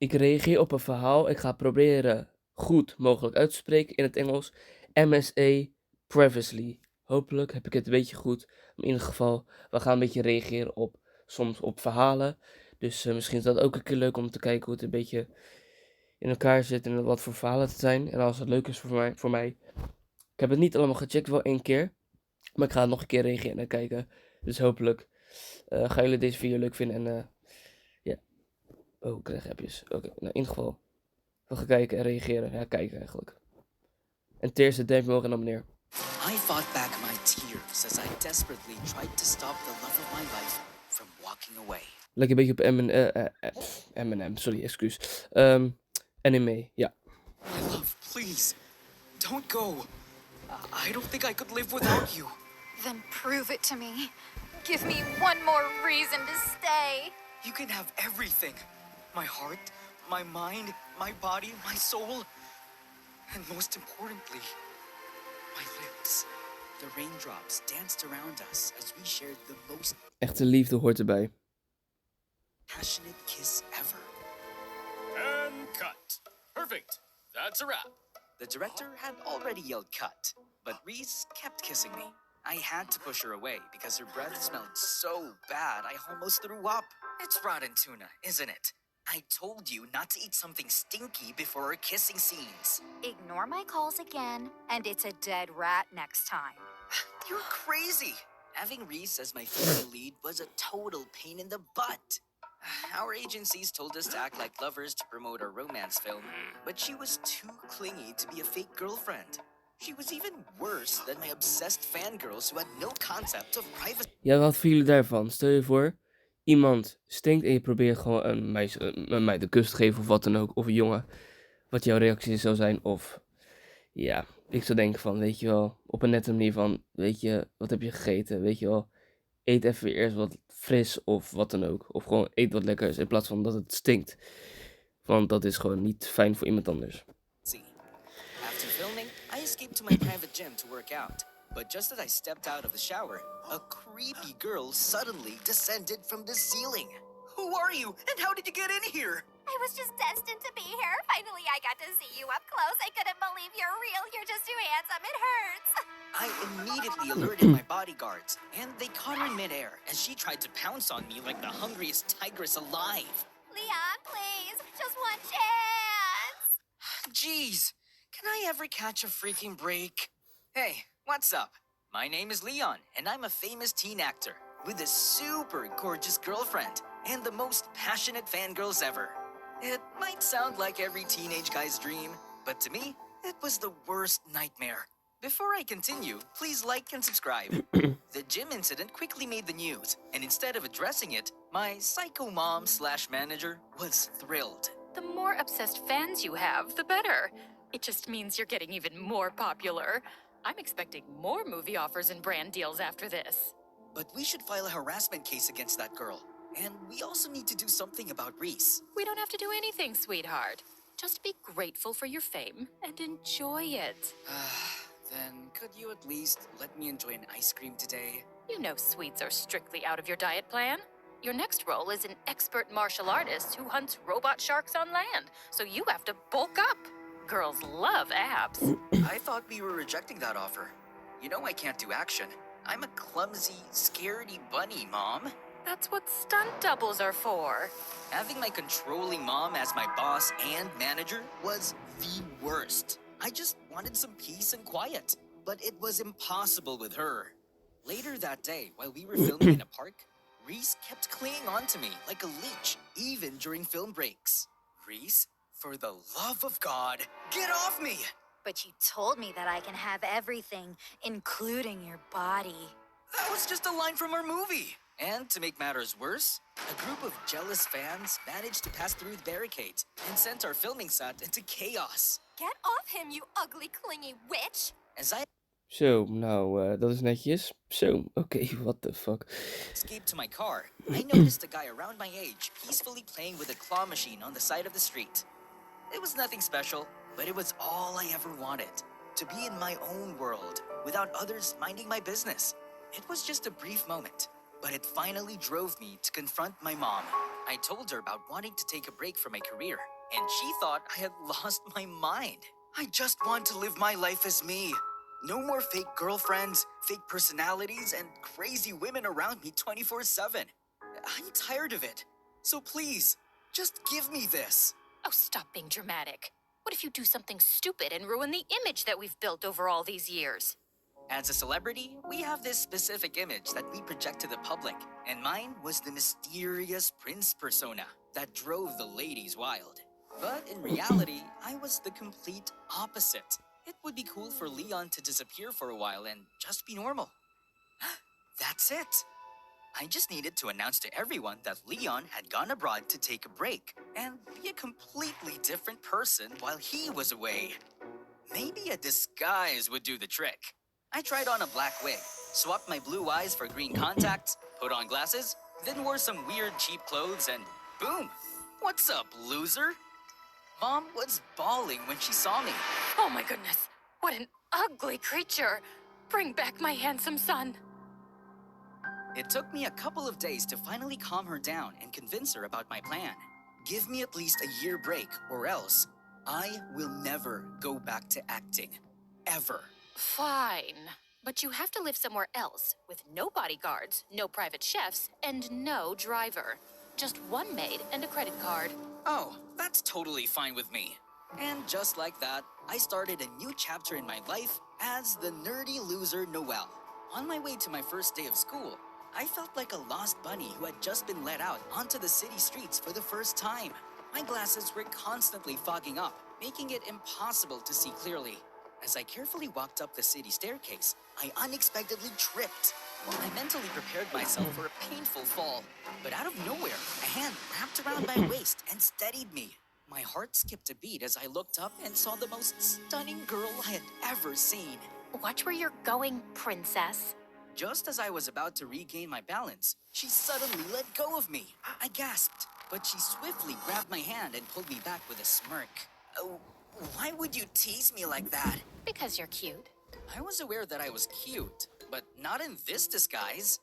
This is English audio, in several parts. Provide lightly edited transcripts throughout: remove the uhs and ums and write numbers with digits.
Ik reageer op een verhaal. Ik ga proberen goed mogelijk uit te spreken in het Engels. MSA Previously. Hopelijk heb ik het een beetje goed. Maar in ieder geval, we gaan een beetje reageren op soms op verhalen. Dus misschien is dat ook een keer leuk om te kijken hoe het een beetje in elkaar zit en wat voor verhalen het zijn. En als het leuk is voor mij. Ik heb het niet allemaal gecheckt, wel 1 keer. Maar ik ga nog een keer reageren en kijken. Dus hopelijk gaan jullie deze video leuk vinden. En ja. Oh, ik krijg appjes. Oké, nou in ieder geval. We gaan kijken en reageren. Ja, kijken eigenlijk. En ten eerste, duimpje omhoog en abonneer. I fought back my tears as I desperately tried to stop the love of my life from walking away. Lekker een beetje op M&M, sorry, excuus. Anime, ja. My love, please, don't go. I don't think I could live without you. Then prove it to me. Give me one more reason to stay. You can have everything. My heart, my mind, my body, my soul. And most importantly, my lips. The raindrops danced around us as we shared the most Echte liefde hoort erbij. passionate kiss ever. And cut. Perfect. That's a wrap. The director had already yelled cut, but Reese kept kissing me. I had to push her away because her breath smelled so bad I almost threw up. It's rotten tuna, isn't it? I told you not to eat something stinky before our kissing scenes. Ignore my calls again, and it's a dead rat next time. You're crazy. Having Reese as my female lead was a total pain in the butt. Our agencies told us to act like lovers to promote our romance film, but she was too clingy to be a fake girlfriend. She was even worse than my obsessed fangirls who had no concept of privacy. Ja, wat vinden jullie daarvan? Stel je voor, iemand stinkt en je probeert gewoon een meid een kus te geven of wat dan ook. Of een jongen. Wat jouw reactie zou zijn. Of, ja, ik zou denken van, weet je wel, op een nette manier van, weet je, wat heb je gegeten? Weet je wel, eet even eerst wat fris of wat dan ook. Of gewoon eet wat lekkers in plaats van dat het stinkt. Want dat is gewoon niet fijn voor iemand anders. After filming, I escaped to my private gym to work out. But just as I stepped out of the shower, a creepy girl suddenly descended from the ceiling. Who are you, and how did you get in here? I was just destined to be here. Finally, I got to see you up close. I couldn't believe you're real. You're just too handsome. It hurts. I immediately alerted my bodyguards, and they caught her in midair as she tried to pounce on me like the hungriest tigress alive. Leon, please. Just one chance. Jeez, can I ever catch a freaking break? Hey, what's up? My name is Leon, and I'm a famous teen actor with a super gorgeous girlfriend and the most passionate fangirls ever. It might sound like every teenage guy's dream, but to me, it was the worst nightmare. Before I continue, please like and subscribe. The gym incident quickly made the news, and instead of addressing it, my psycho mom/manager was thrilled. The more obsessed fans you have, the better. It just means you're getting even more popular. I'm expecting more movie offers and brand deals after this. But we should file a harassment case against that girl. And we also need to do something about Reese. We don't have to do anything, sweetheart. Just be grateful for your fame and enjoy it. Then could you at least let me enjoy an ice cream today? You know sweets are strictly out of your diet plan. Your next role is an expert martial artist who hunts robot sharks on land, so you have to bulk up. Girls love abs. I thought we were rejecting that offer. You know I can't do action. I'm a clumsy, scaredy bunny, Mom. That's what stunt doubles are for. Having my controlling mom as my boss and manager was the worst. I just wanted some peace and quiet, but it was impossible with her. Later that day, while we were filming in a park, Reese kept clinging on to me like a leech, even during film breaks. Reese, for the love of God, get off me! But you told me that I can have everything, including your body. That was just a line from our movie. And to make matters worse, a group of jealous fans managed to pass through the barricade and sent our filming set into chaos. Get off him, you ugly, clingy witch. As I Zo, nou, dat is netjes. Zo, oké, what the fuck. escaped to my car, I noticed a guy around my age peacefully playing with a claw machine on the side of the street. It was nothing special, but it was all I ever wanted. To be in my own world, without others minding my business. It was just a brief moment, but it finally drove me to confront my mom. I told her about wanting to take a break from my career, and she thought I had lost my mind. I just want to live my life as me. No more fake girlfriends, fake personalities, and crazy women around me 24/7. I'm tired of it. So please, just give me this. Oh, stop being dramatic. What if you do something stupid and ruin the image that we've built over all these years? As a celebrity, we have this specific image that we project to the public, and mine was the mysterious prince persona that drove the ladies wild. But in reality, I was the complete opposite. It would be cool for Leon to disappear for a while and just be normal. That's it. I just needed to announce to everyone that Leon had gone abroad to take a break and be a completely different person while he was away. Maybe a disguise would do the trick. I tried on a black wig, swapped my blue eyes for green contacts, put on glasses, then wore some weird cheap clothes and boom! What's up, loser? Mom was bawling when she saw me. Oh my goodness, what an ugly creature! Bring back my handsome son. It took me a couple of days to finally calm her down and convince her about my plan. Give me at least a year break, or else I will never go back to acting. Ever. Fine, but you have to live somewhere else with no bodyguards, no private chefs, and no driver. Just one maid and a credit card. Oh, that's totally fine with me. And just like that, I started a new chapter in my life as the nerdy loser Noelle. On my way to my first day of school, I felt like a lost bunny who had just been let out onto the city streets for the first time. My glasses were constantly fogging up, making it impossible to see clearly. As I carefully walked up the city staircase, I unexpectedly tripped. I mentally prepared myself for a painful fall, but out of nowhere, a hand wrapped around my waist and steadied me. My heart skipped a beat as I looked up and saw the most stunning girl I had ever seen. Watch where you're going, princess. Just as I was about to regain my balance, she suddenly let go of me. I gasped, but she swiftly grabbed my hand and pulled me back with a smirk. Oh, why would you tease me like that? Because you're cute. I was aware that I was cute, but not in this disguise.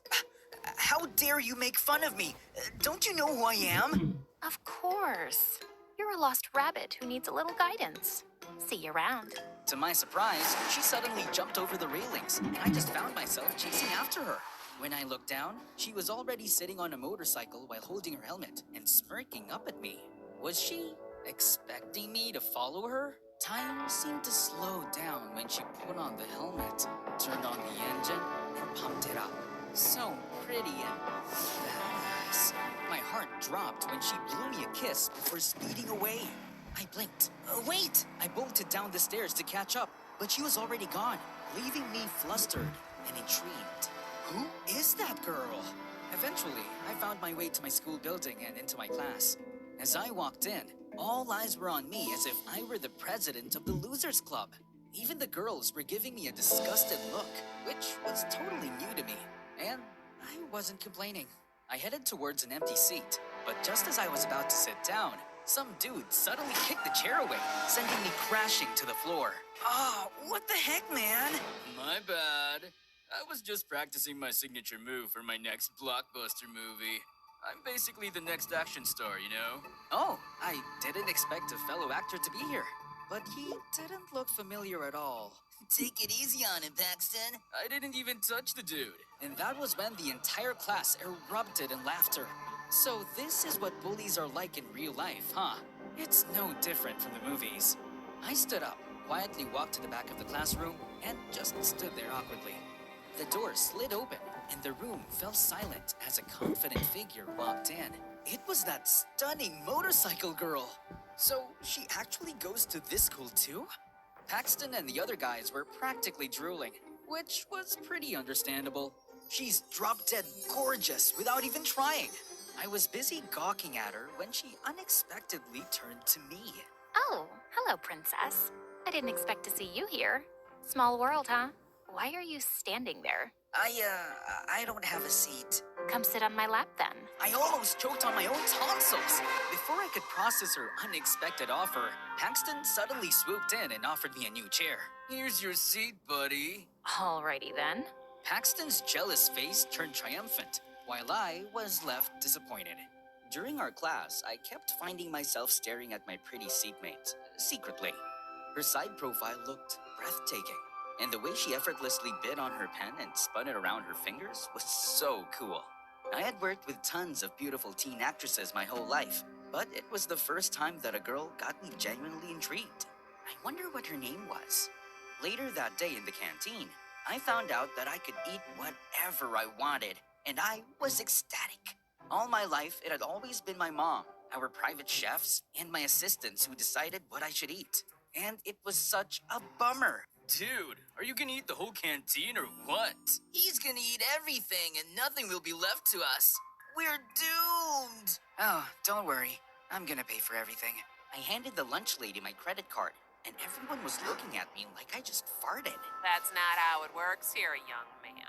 How dare you make fun of me? Don't you know who I am? Of course. You're a lost rabbit who needs a little guidance. See you around. To my surprise, she suddenly jumped over the railings, and I just found myself chasing after her. When I looked down, she was already sitting on a motorcycle while holding her helmet and smirking up at me. Was she expecting me to follow her? Time seemed to slow down when she put on the helmet, turned on the engine, and pumped it up. So pretty and badass. My heart dropped when she blew me a kiss before speeding away. I blinked. Wait! I bolted down the stairs to catch up, but she was already gone, leaving me flustered and intrigued. Who is that girl? Eventually, I found my way to my school building and into my class. As I walked in, all eyes were on me as if I were the president of the Losers Club. Even the girls were giving me a disgusted look, which was totally new to me, and I wasn't complaining. I headed towards an empty seat, but just as I was about to sit down, some dude suddenly kicked the chair away, sending me crashing to the floor. Oh, what the heck, man? My bad. I was just practicing my signature move for my next blockbuster movie. I'm basically the next action star, you know? Oh, I didn't expect a fellow actor to be here, but he didn't look familiar at all. Take it easy on him, Paxton. I didn't even touch the dude. And that was when the entire class erupted in laughter. So this is what bullies are like in real life, huh? It's no different from the movies. I stood up, quietly walked to the back of the classroom, and just stood there awkwardly. The door slid open, and the room fell silent as a confident figure walked in. It was that stunning motorcycle girl. So she actually goes to this school too? Paxton and the other guys were practically drooling, which was pretty understandable. She's drop-dead gorgeous without even trying. I was busy gawking at her when she unexpectedly turned to me. Oh, hello, princess. I didn't expect to see you here. Small world, huh? Why are you standing there? I don't have a seat. Come sit on my lap then. I almost choked on my own tonsils. Before I could process her unexpected offer, Paxton suddenly swooped in and offered me a new chair. Here's your seat, buddy. Alrighty then. Paxton's jealous face turned triumphant, while I was left disappointed. During our class, I kept finding myself staring at my pretty seatmate, secretly. Her side profile looked breathtaking, and the way she effortlessly bit on her pen and spun it around her fingers was so cool. I had worked with tons of beautiful teen actresses my whole life, but it was the first time that a girl got me genuinely intrigued. I wonder what her name was. Later that day in the canteen, I found out that I could eat whatever I wanted, and I was ecstatic. All my life, it had always been my mom, our private chefs, and my assistants who decided what I should eat. And it was such a bummer. Dude, are you gonna eat the whole canteen or what? He's gonna eat everything and nothing will be left to us. We're doomed. Oh, don't worry. I'm gonna pay for everything. I handed the lunch lady my credit card, and everyone was looking at me like I just farted. That's not how it works here, young man.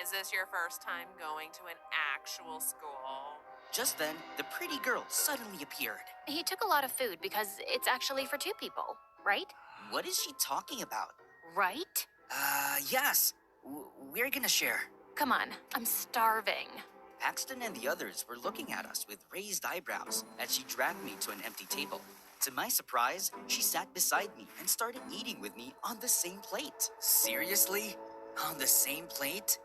Is this your first time going to an actual school? Just then, the pretty girl suddenly appeared. He took a lot of food because it's actually for 2 people, right? What is she talking about? Right? Yes. We're gonna share. Come on, I'm starving. Paxton and the others were looking at us with raised eyebrows as she dragged me to an empty table. To my surprise, she sat beside me and started eating with me on the same plate. Seriously? On the same plate?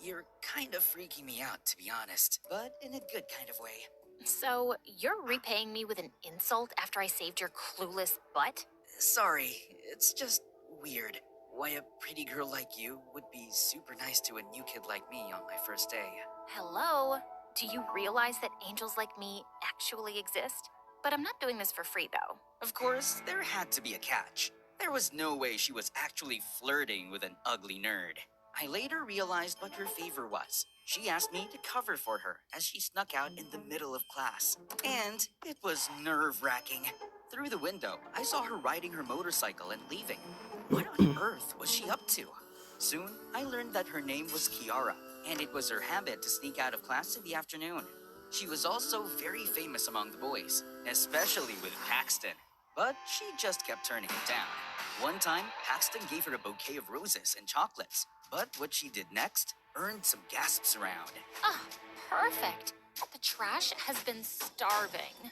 You're kind of freaking me out, to be honest, but in a good kind of way. So, you're repaying me with an insult after I saved your clueless butt? Sorry, it's just weird. Why a pretty girl like you would be super nice to a new kid like me on my first day. Hello? Do you realize that angels like me actually exist? But I'm not doing this for free, though. Of course, there had to be a catch. There was no way she was actually flirting with an ugly nerd. I later realized what her favor was. She asked me to cover for her as she snuck out in the middle of class. And it was nerve-wracking. Through the window, I saw her riding her motorcycle and leaving. What on earth was she up to? Soon, I learned that her name was Kiara, and it was her habit to sneak out of class in the afternoon. She was also very famous among the boys, especially with Paxton. But she just kept turning it down. One time, Paxton gave her a bouquet of roses and chocolates, but what she did next earned some gasps around. Ah, perfect. The trash has been starving.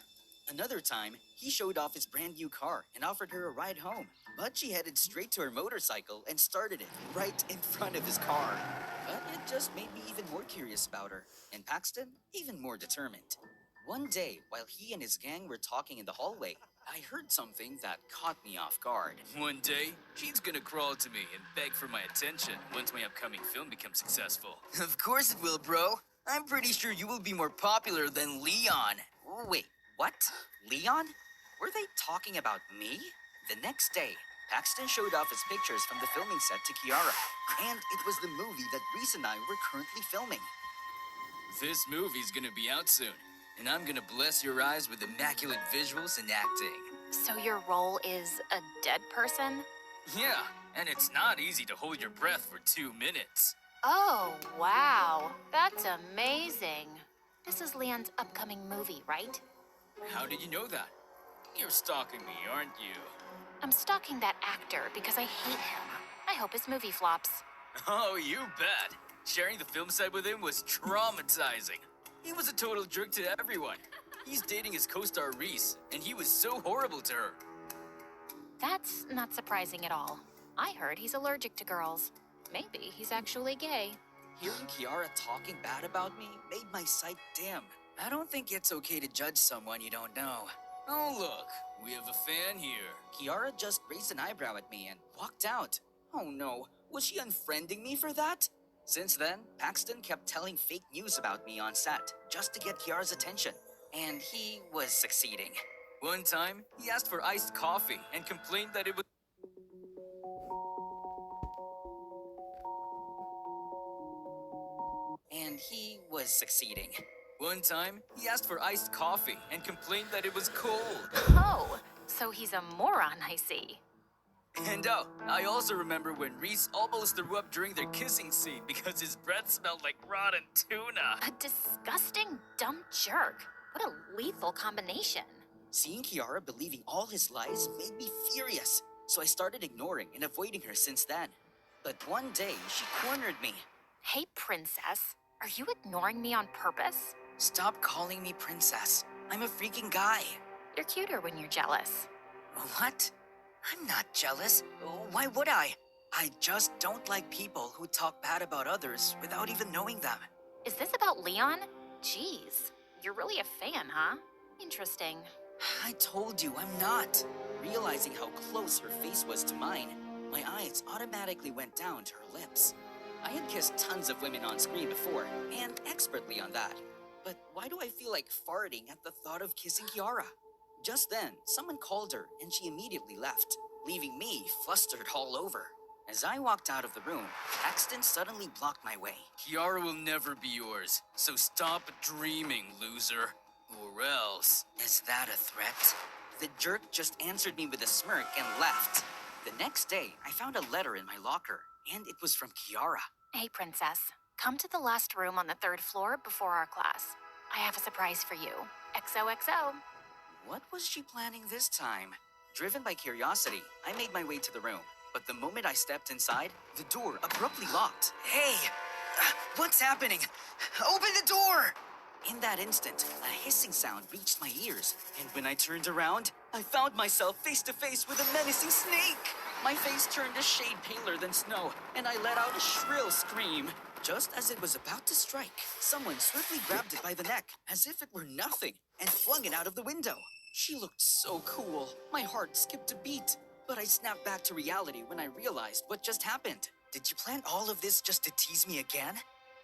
Another time, he showed off his brand new car and offered her a ride home, but she headed straight to her motorcycle and started it right in front of his car. But it just made me even more curious about her, and Paxton even more determined. One day, while he and his gang were talking in the hallway, I heard something that caught me off guard. One day, she's gonna crawl to me and beg for my attention once my upcoming film becomes successful. Of course it will, bro. I'm pretty sure you will be more popular than Leon. Wait, what? Leon? Were they talking about me? The next day, Paxton showed off his pictures from the filming set to Kiara, and it was the movie that Reese and I were currently filming. This movie's gonna be out soon, and I'm gonna bless your eyes with immaculate visuals and acting. So your role is a dead person? Yeah, and it's not easy to hold your breath for 2 minutes. Oh, wow. That's amazing. This is Leon's upcoming movie, right? How did you know that? You're stalking me, aren't you? I'm stalking that actor because I hate him. I hope his movie flops. Oh, you bet. Sharing the film set with him was traumatizing. He was a total jerk to everyone. He's dating his co-star Reese, and he was so horrible to her. That's not surprising at all. I heard he's allergic to girls. Maybe he's actually gay. Hearing Kiara talking bad about me made my sight dim. I don't think it's okay to judge someone you don't know. Oh, look, we have a fan here. Kiara just raised an eyebrow at me and walked out. Oh no, was she unfriending me for that? Since then, Paxton kept telling fake news about me on set, just to get Kiara's attention. And he was succeeding. One time, he asked for iced coffee and complained that it was... One time, he asked for iced coffee and complained that it was cold. Oh, so he's a moron, I see. And oh, I also remember when Reese almost threw up during their kissing scene because his breath smelled like rotten tuna. A disgusting, dumb jerk. What a lethal combination. Seeing Kiara believing all his lies made me furious, so I started ignoring and avoiding her since then. But one day, she cornered me. Hey, princess. Are you ignoring me on purpose? Stop calling me princess. I'm a freaking guy. You're cuter when you're jealous. What? I'm not jealous. Why would I? I just don't like people who talk bad about others without even knowing them. Is this about Leon? Jeez, you're really a fan, huh? Interesting. I told you I'm not. Realizing how close her face was to mine, my eyes automatically went down to her lips. I had kissed tons of women on screen before, and expertly on that. But why do I feel like farting at the thought of kissing Kiara? Just then, someone called her, and she immediately left, leaving me flustered all over. As I walked out of the room, Paxton suddenly blocked my way. Kiara will never be yours, so stop dreaming, loser. Or else. Is that a threat? The jerk just answered me with a smirk and left. The next day, I found a letter in my locker, and it was from Kiara. Hey, princess. Come to the last room on the 3rd floor before our class. I have a surprise for you. XOXO. What was she planning this time? Driven by curiosity, I made my way to the room. But the moment I stepped inside, the door abruptly locked. Hey! What's happening? Open the door! In that instant, a hissing sound reached my ears, and when I turned around, I found myself face to face with a menacing snake! My face turned a shade paler than snow, and I let out a shrill scream. Just as it was about to strike, someone swiftly grabbed it by the neck, as if it were nothing, and flung it out of the window. She looked so cool. My heart skipped a beat, but I snapped back to reality when I realized what just happened. Did you plan all of this just to tease me again?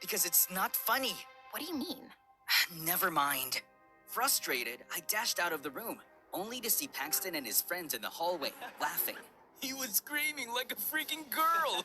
Because it's not funny. What do you mean? Never mind. Frustrated, I dashed out of the room, only to see Paxton and his friends in the hallway, laughing. He was screaming like a freaking girl.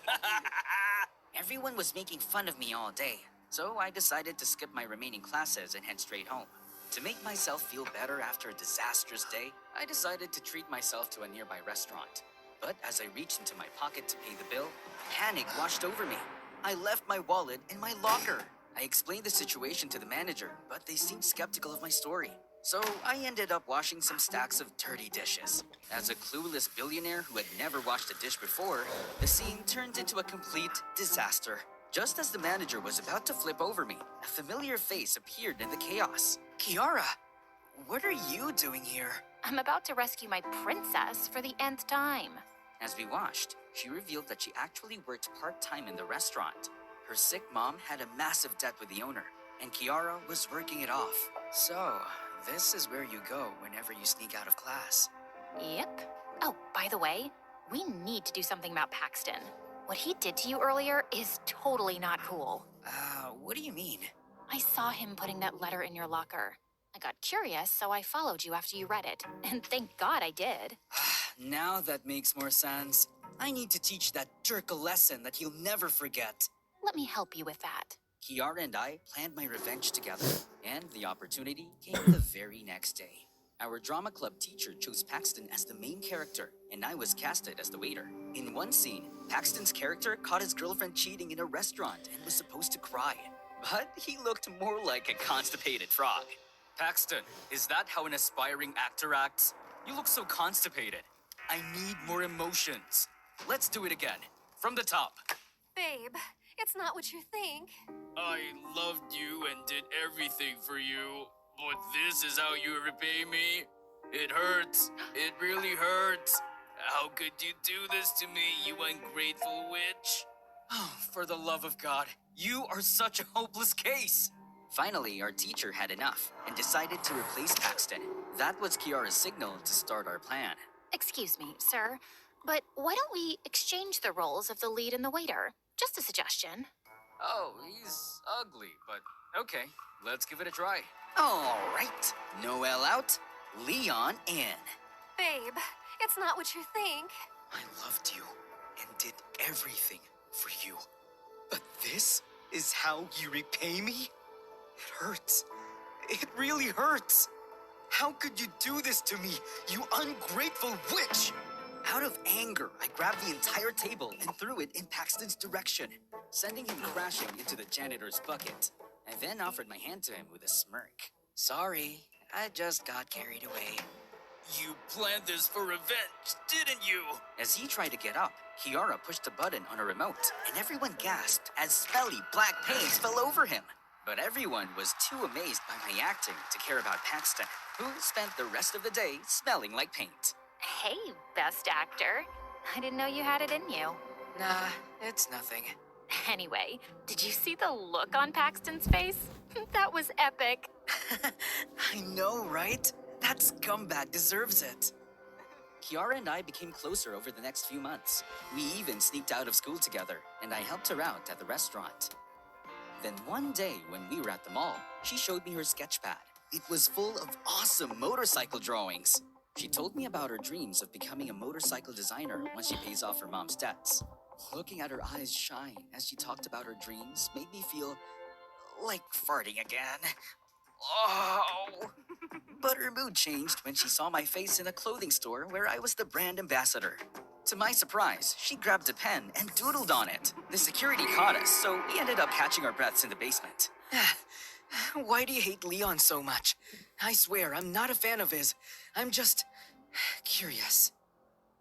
Everyone was making fun of me all day, so I decided to skip my remaining classes and head straight home. To make myself feel better after a disastrous day, I decided to treat myself to a nearby restaurant. But as I reached into my pocket to pay the bill, panic washed over me. I left my wallet in my locker. I explained the situation to the manager, but they seemed skeptical of my story. So I ended up washing some stacks of dirty dishes. As a clueless billionaire who had never washed a dish before, the scene turned into a complete disaster. Just as the manager was about to flip over me, a familiar face appeared in the chaos. Kiara, what are you doing here? I'm about to rescue my princess for the nth time. As we watched, she revealed that she actually worked part-time in the restaurant. Her sick mom had a massive debt with the owner, and Kiara was working it off. So, this is where you go whenever you sneak out of class. Yep. Oh, by the way, we need to do something about Paxton. What he did to you earlier is totally not cool. What do you mean? I saw him putting that letter in your locker. I got curious, so I followed you after you read it. And thank God I did. Now that makes more sense. I need to teach that jerk a lesson that he'll never forget. Let me help you with that. Kiara and I planned my revenge together, and the opportunity came the very next day. Our drama club teacher chose Paxton as the main character, and I was casted as the waiter. In one scene, Paxton's character caught his girlfriend cheating in a restaurant and was supposed to cry. But he looked more like a constipated frog. Paxton, is that how an aspiring actor acts? You look so constipated. I need more emotions. Let's do it again. From the top. Babe, it's not what you think. I loved you and did everything for you, but this is how you repay me? It hurts. It really hurts. How could you do this to me, you ungrateful witch? Oh, for the love of God, you are such a hopeless case. Finally, our teacher had enough and decided to replace Paxton. That was Kiara's signal to start our plan. Excuse me, sir, but why don't we exchange the roles of the lead and the waiter? Just a suggestion. Oh, he's ugly, but okay, let's give it a try. All right, Noelle out, Leon in. Babe, it's not what you think. I loved you and did everything for you. But this is how you repay me? It hurts. It really hurts. How could you do this to me, you ungrateful witch? Out of anger, I grabbed the entire table and threw it in Paxton's direction, sending him crashing into the janitor's bucket. I then offered my hand to him with a smirk. Sorry, I just got carried away. You planned this for revenge, didn't you? As he tried to get up, Kiara pushed a button on a remote, and everyone gasped as smelly black paint fell over him. But everyone was too amazed by my acting to care about Paxton, who spent the rest of the day smelling like paint. Hey, best actor. I didn't know you had it in you. Nah, it's nothing. Anyway, did you see the look on Paxton's face? That was epic. I know, right? That scumbag deserves it. Kiara and I became closer over the next few months. We even sneaked out of school together, and I helped her out at the restaurant. Then one day, when we were at the mall, she showed me her sketch pad. It was full of awesome motorcycle drawings. She told me about her dreams of becoming a motorcycle designer once she pays off her mom's debts. Looking at her eyes shine as she talked about her dreams made me feel like farting again. Oh! But her mood changed when she saw my face in a clothing store where I was the brand ambassador. To my surprise, she grabbed a pen and doodled on it. The security caught us, so we ended up catching our breaths in the basement. Why do you hate Leon so much? I swear, I'm not a fan of his. I'm just curious.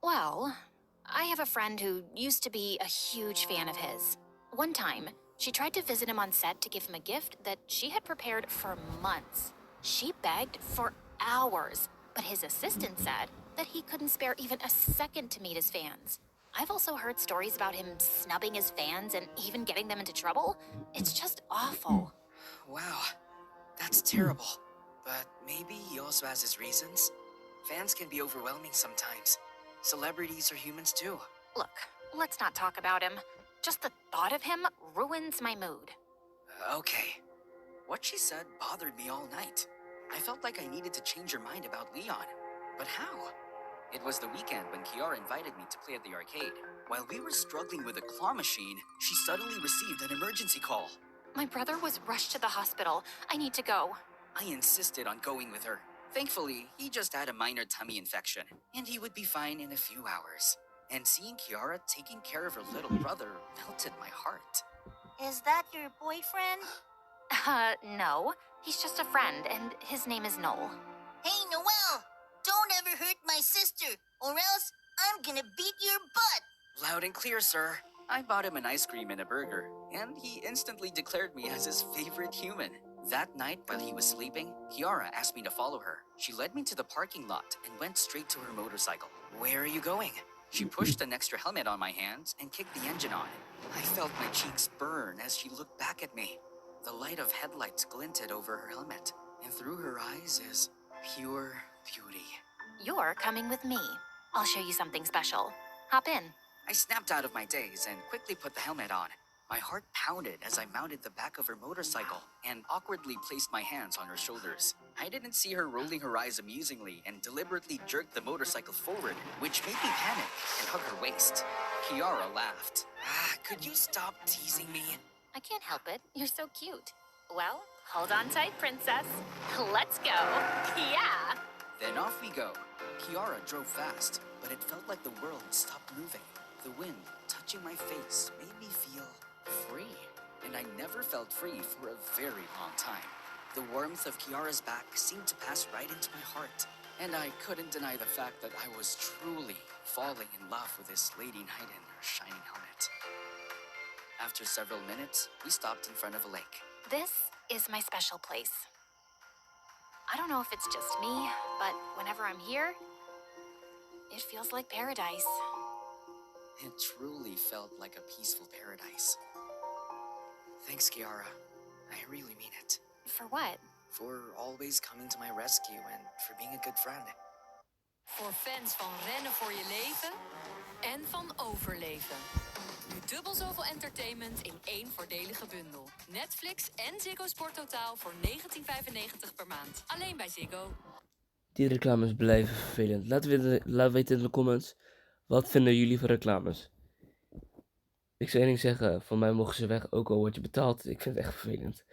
Well, I have a friend who used to be a huge fan of his. One time, she tried to visit him on set to give him a gift that she had prepared for months. She begged for hours, but his assistant said that he couldn't spare even a second to meet his fans. I've also heard stories about him snubbing his fans and even getting them into trouble. It's just awful. Wow, that's terrible. But maybe he also has his reasons. Fans can be overwhelming sometimes. Celebrities are humans too. Look, let's not talk about him. Just the thought of him ruins my mood. Okay. What she said bothered me all night. I felt like I needed to change her mind about Leon. But how? It was the weekend when Kiara invited me to play at the arcade. While we were struggling with a claw machine, she suddenly received an emergency call. My brother was rushed to the hospital. I need to go. I insisted on going with her. Thankfully, he just had a minor tummy infection, and he would be fine in a few hours. And seeing Kiara taking care of her little brother melted my heart. Is that your boyfriend? No. He's just a friend, and his name is Noel. Hey, Noelle! Don't ever hurt my sister, or else I'm gonna beat your butt! Loud and clear, sir. I bought him an ice cream and a burger, and he instantly declared me as his favorite human. That night, while he was sleeping, Kiara asked me to follow her. She led me to the parking lot and went straight to her motorcycle. Where are you going? She pushed an extra helmet on my hands and kicked the engine on. I felt my cheeks burn as she looked back at me. The light of headlights glinted over her helmet, and through her eyes is pure beauty. You're coming with me. I'll show you something special. Hop in. I snapped out of my daze and quickly put the helmet on. My heart pounded as I mounted the back of her motorcycle and awkwardly placed my hands on her shoulders. I didn't see her rolling her eyes amusingly and deliberately jerked the motorcycle forward, which made me panic and hug her waist. Kiara laughed. Could you stop teasing me? I can't help it. You're so cute. Well, hold on tight, princess. Let's go. Yeah. Then off we go. Kiara drove fast, but it felt like the world stopped moving. The wind touching my face made me feel free, and I never felt free for a very long time. The warmth of Kiara's back seemed to pass right into my heart, and I couldn't deny the fact that I was truly falling in love with this lady knight in her shining helmet. After several minutes, we stopped in front of a lake. This is my special place. I don't know if it's just me, but whenever I'm here, it feels like paradise. It truly felt like a peaceful paradise. Thanks, Kiara. I really mean it. For what? For always coming to my rescue and for being a good friend. Voor fans van rennen voor je leven en van overleven. Nu dubbel zoveel entertainment in één voordelige bundel. Netflix en Ziggo Sport Totaal voor €19,95 per maand. Alleen bij Ziggo. Die reclames blijven vervelend. Laat weten in de comments. Wat vinden jullie van reclames? Ik zou één ding zeggen. Van mij mogen ze weg. Ook al word je betaald. Ik vind het echt vervelend.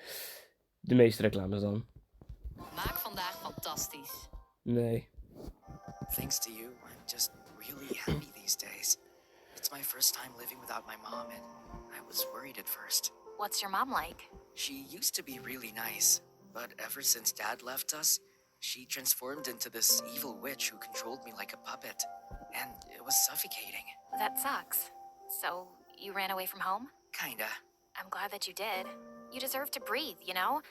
De meeste reclames dan. Maak vandaag fantastisch. Nee. Thanks to you, I'm just really happy these days. It's my first time living without my mom, and I was worried at first. What's your mom like? She used to be really nice, but ever since Dad left us, she transformed into this evil witch who controlled me like a puppet, and it was suffocating. That sucks. So, you ran away from home? Kinda. I'm glad that you did. You deserve to breathe, you know?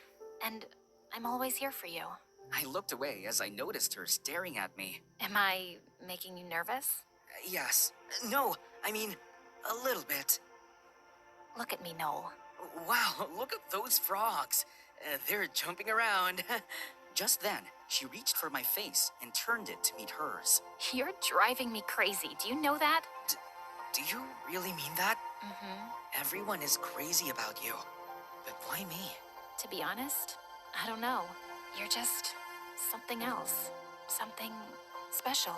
And I'm always here for you. I looked away as I noticed her staring at me. Am I making you nervous? Yes. No, I mean, a little bit. Look at me, Noel. Wow, look at those frogs. They're jumping around. Just then, she reached for my face and turned it to meet hers. You're driving me crazy. Do you know that? Do you really mean that? Mm-hmm. Everyone is crazy about you. But why me? To be honest, I don't know. You're just something else. Something special.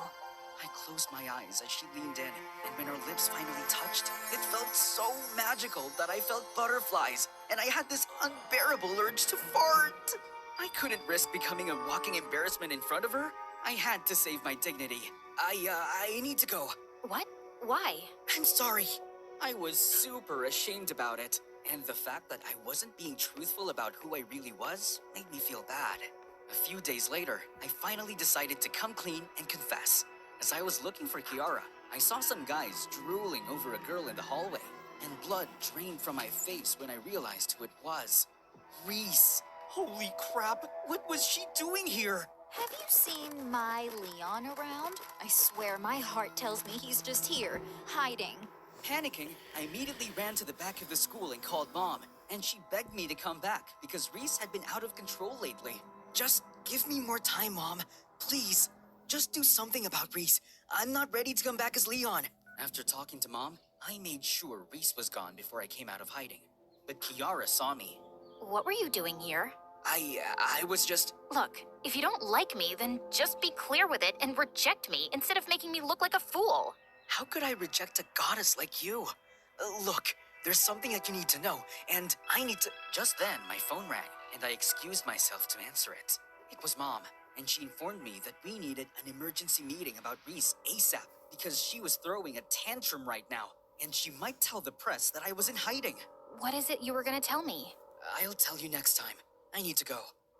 I closed my eyes as she leaned in, and when our lips finally touched, it felt so magical that I felt butterflies, and I had this unbearable urge to fart. I couldn't risk becoming a walking embarrassment in front of her. I had to save my dignity. I need to go. What? Why? I'm sorry. I was super ashamed about it, and the fact that I wasn't being truthful about who I really was made me feel bad. A few days later, I finally decided to come clean and confess. As I was looking for Kiara, I saw some guys drooling over a girl in the hallway, and blood drained from my face when I realized who it was. Reese! Holy crap! What was she doing here? Have you seen my Leon around? I swear my heart tells me he's just here, hiding. Panicking, I immediately ran to the back of the school and called Mom, and she begged me to come back because Reese had been out of control lately. Just give me more time, Mom. Please. Just do something about Reese. I'm not ready to come back as Leon. After talking to Mom, I made sure Reese was gone before I came out of hiding. But Kiara saw me. What were you doing here? I was just... Look, if you don't like me, then just be clear with it and reject me instead of making me look like a fool. How could I reject a goddess like you? Look, there's something that you need to know, and I need to... Just then, my phone rang, and I excused myself to answer it. It was Mom, and she informed me that we needed an emergency meeting about Reese ASAP because she was throwing a tantrum right now, and she might tell the press that I was in hiding. What is it you were gonna tell me? I'll tell you next time. I need to go.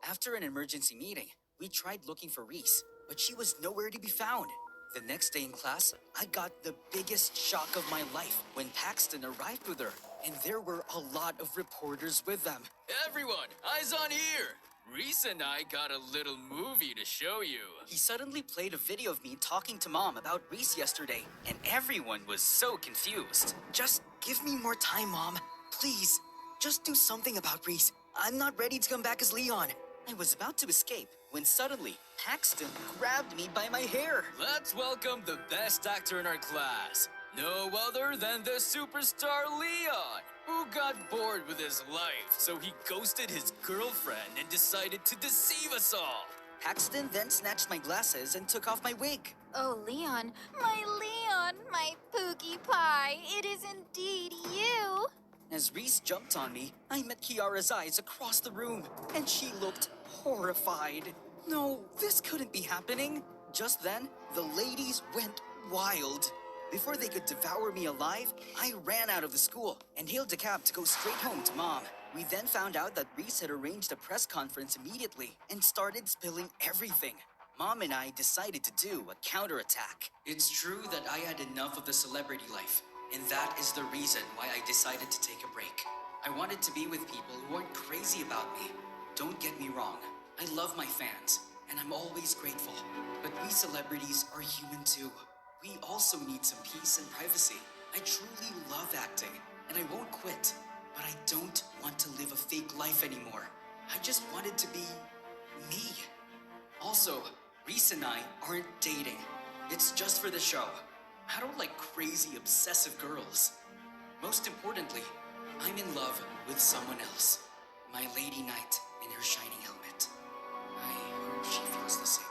After an emergency meeting, we tried looking for Reese, but she was nowhere to be found. The next day in class, I got the biggest shock of my life when Paxton arrived with her, and there were a lot of reporters with them. Everyone, eyes on here! Reese and I got a little movie to show you. He suddenly played a video of me talking to Mom about Reese yesterday, and everyone was so confused. Just give me more time, Mom. Please. Just do something about Reese. I'm not ready to come back as Leon. I was about to escape when suddenly Paxton grabbed me by my hair. Let's welcome the best actor in our class. No other than the superstar Leon, who got bored with his life, so he ghosted his girlfriend and decided to deceive us all. Paxton then snatched my glasses and took off my wig. Oh, Leon, my Pookie Pie, it is indeed you. As Reese jumped on me, I met Kiara's eyes across the room, and she looked horrified. No, this couldn't be happening. Just then, the ladies went wild. Before they could devour me alive, I ran out of the school and hailed a cab to go straight home to Mom. We then found out that Reese had arranged a press conference immediately and started spilling everything. Mom and I decided to do a counterattack. It's true that I had enough of the celebrity life, and that is the reason why I decided to take a break. I wanted to be with people who aren't crazy about me. Don't get me wrong, I love my fans, and I'm always grateful. But we celebrities are human too. We also need some peace and privacy. I truly love acting, and I won't quit. But I don't want to live a fake life anymore. I just wanted to be me. Also, Reese and I aren't dating. It's just for the show. I don't like crazy, obsessive girls. Most importantly, I'm in love with someone else. My lady knight in her shining helmet. I hope she feels the same way.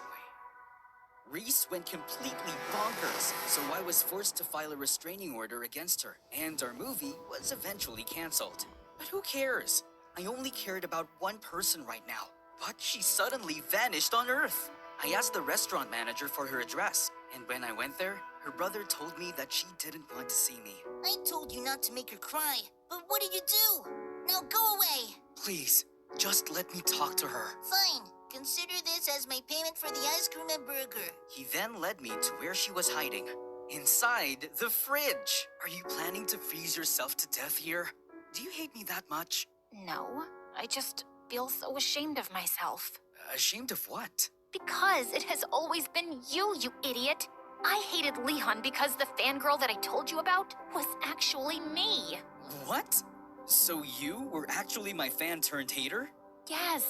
Reese went completely bonkers, so I was forced to file a restraining order against her, and our movie was eventually canceled. But who cares? I only cared about one person right now, but she suddenly vanished on Earth. I asked the restaurant manager for her address, and when I went there, her brother told me that she didn't want to see me. I told you not to make her cry, but what did you do? Now go away. Please, just let me talk to her. Fine. Consider this as my payment for the ice cream and burger. He then led me to where she was hiding. Inside the fridge. Are you planning to freeze yourself to death here? Do you hate me that much? No, I just feel so ashamed of myself. Ashamed of what? Because it has always been you, you idiot. I hated Leon because the fangirl that I told you about was actually me. What? So you were actually my fan turned hater? Yes.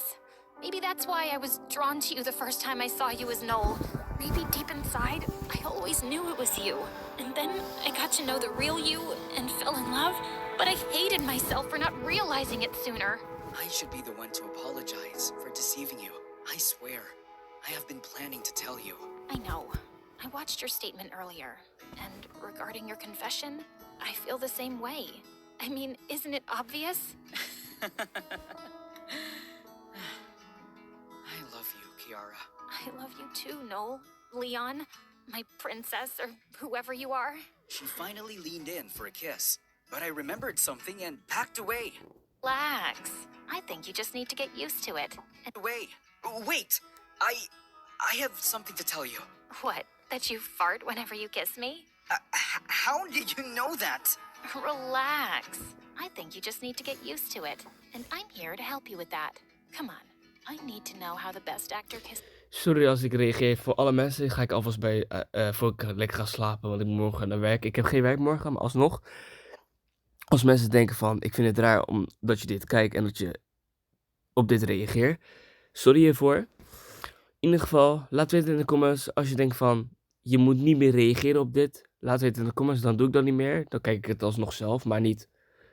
Maybe that's why I was drawn to you the first time I saw you as Noel. Maybe deep inside, I always knew it was you. And then I got to know the real you and fell in love, but I hated myself for not realizing it sooner. I should be the one to apologize for deceiving you. I swear. I have been planning to tell you. I know. I watched your statement earlier, and regarding your confession, I feel the same way. I mean, isn't it obvious? I love you, Kiara. I love you too, Noel. Leon, my princess, or whoever you are. She finally leaned in for a kiss, but I remembered something and backed away. Relax. I think you just need to get used to it. And Wait! I have something to tell you. what? That you fart whenever you kiss me? How did you know that? Relax. I think you just need to get used to it. And I'm here to help you with that. Come on. I need to know how the best actor kisses. Sorry als ik reageer voor alle mensen. Ga ik alvast bij, voor ik lekker ga slapen, want ik moet morgen naar werk. Ik heb geen werk morgen, maar alsnog. Als mensen denken van, ik vind het raar omdat je dit kijkt en dat je op dit reageert. Sorry hiervoor. In ieder geval, laat weten in de comments als je denkt van, je moet niet meer reageren op dit. Laat weten in de comments, dan doe ik dat niet meer. Dan kijk ik het alsnog zelf, maar niet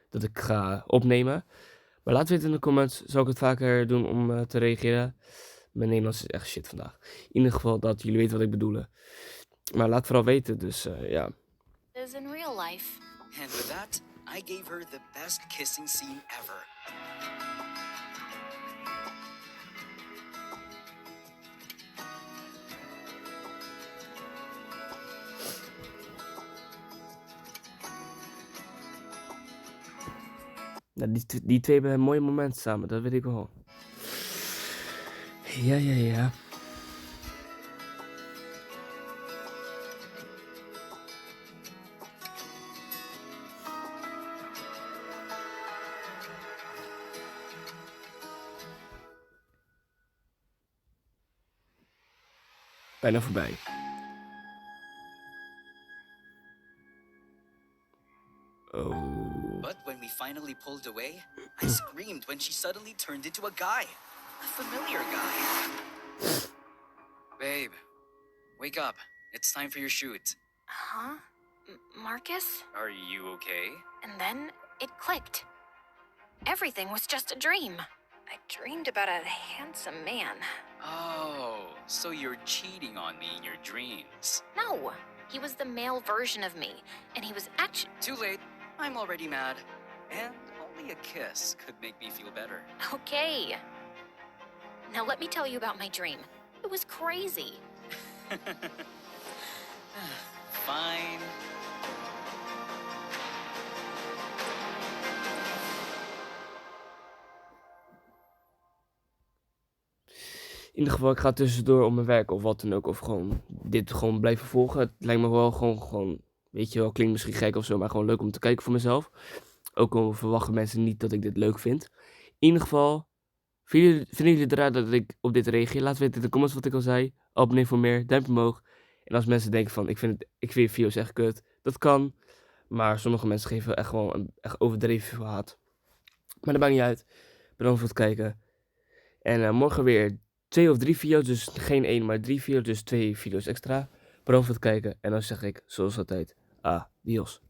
dat ik ga opnemen. Maar laat weten in de comments, zal ik het vaker doen om te reageren. Mijn Nederlands is echt shit vandaag. In ieder geval dat jullie weten wat ik bedoel. Maar laat vooral weten, dus ja. in real life. And with that, I gave her the best kissing scene ever. Nou, die twee hebben een mooie momenten samen, dat weet ik wel. Ja. Bijna voorbij. Oh. But when we finally pulled away, I screamed when she suddenly turned into a guy. A familiar guy. Babe, wake up. It's time for your shoot. Huh? Marcus? Are you okay? And then it clicked. Everything was just a dream. I dreamed about a handsome man. Oh, so you're cheating on me in your dreams. No, he was the male version of me, and he was actually... Too late. I'm already mad. And only a kiss could make me feel better. Okay. Now let me tell you about my dream. It was crazy. Fine. In ieder geval, ik ga tussendoor op mijn werk of wat dan ook. Of gewoon dit gewoon blijven volgen. Het lijkt me wel gewoon, weet je wel, klinkt misschien gek of zo, maar gewoon leuk om te kijken voor mezelf. Ook al verwachten mensen niet dat ik dit leuk vind. In ieder geval, vinden jullie het raar dat ik op dit reageer? Laat weten in de comments wat ik al zei. Abonneer voor meer, duimpje omhoog. En als mensen denken van, ik vind video's echt kut. Dat kan. Maar sommige mensen geven echt gewoon een echt overdreven veel haat. Maar dat maakt niet uit. Bedankt voor het kijken. En morgen weer 2 of 3 video's. Dus geen 1, maar 3 video's. Dus 2 video's extra. Bedankt voor het kijken. En dan zeg ik, zoals altijd, adios.